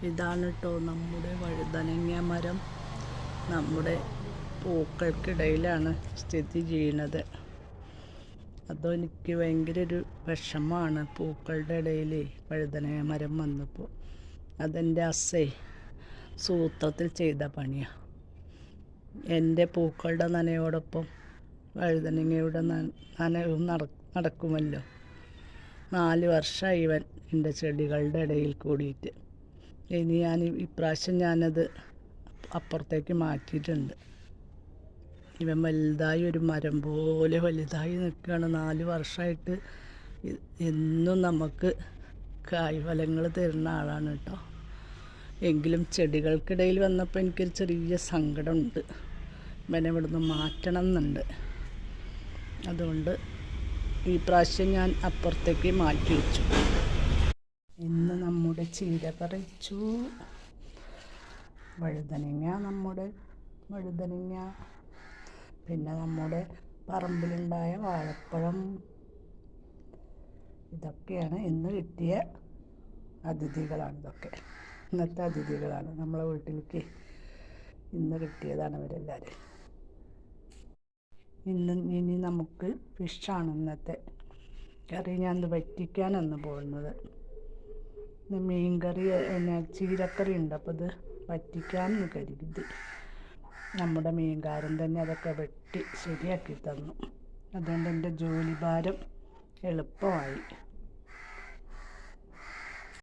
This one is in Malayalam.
ഇതാണ് കേട്ടോ നമ്മുടെ വഴുതനങ്ങ മരം. നമ്മുടെ പൂക്കൾക്കിടയിലാണ് സ്ഥിതി ചെയ്യുന്നത്. അതെനിക്ക് ഭയങ്കര ഒരു വിഷമമാണ്. പൂക്കളുടെ ഇടയിൽ വഴുതനങ്ങ മരം വന്നപ്പോൾ അതെൻ്റെ അസ്സേ സൂത്രത്തിൽ ചെയ്ത പണിയാണ്. എൻ്റെ പൂക്കളുടെ നനയോടൊപ്പം വഴുതനങ്ങയുടെ നനവും നടക്കുമല്ലോ. 4 വർഷമായി ഇവൻ എൻ്റെ ചെടികളുടെ ഇടയിൽ കൂടിയിട്ട്. ഇനി ഇപ്രാവശ്യം ഞാനത് അപ്പുറത്തേക്ക് മാറ്റിയിട്ടുണ്ട്. ഇവൻ വലുതായി ഒരു മരം പോലെ വലുതായി നിൽക്കുകയാണ്. 4 വർഷമായിട്ട് എന്നും നമുക്ക് കായ്ഫലങ്ങൾ തരുന്ന ആളാണ് കേട്ടോ. എങ്കിലും ചെടികൾക്കിടയിൽ വന്നപ്പോൾ എനിക്കൊരു ചെറിയ സങ്കടമുണ്ട്. ഇവനെ ഇവിടുന്ന് മാറ്റണം എന്നുണ്ട്. അതുകൊണ്ട് ഈ പ്രാവശ്യം ഞാൻ അപ്പുറത്തേക്ക് മാറ്റി വെച്ചു. ഇന്ന് നമ്മുടെ ചീര പറിച്ചു. നമ്മുടെ വഴുതനങ്ങ, പിന്നെ നമ്മുടെ പറമ്പിലുണ്ടായ വാഴപ്പഴം. ഇതൊക്കെയാണ് ഇന്ന് കിട്ടിയ അതിഥികളാണ്. ഇന്നത്തെ അതിഥികളാണ് നമ്മളെ വീട്ടിലേക്ക് ഇന്ന് കിട്ടിയതാണ് ഇവരെല്ലാവരും. ഇനി നമുക്ക് ഫിഷാണ് ഇന്നത്തെ കറി. ഞാൻ വറ്റിക്കാനാണ് പോകുന്നത്. മീൻ കറി ചീരക്കറി ഉണ്ട്, അപ്പോൾ ഇത് വറ്റിക്കാമെന്ന് കരുതി. നമ്മുടെ മീൻകാരൻ തന്നെ അതൊക്കെ വെട്ടി ശരിയാക്കി തന്നു. അതുകൊണ്ട് എൻ്റെ ജോലിഭാരം എളുപ്പമായി.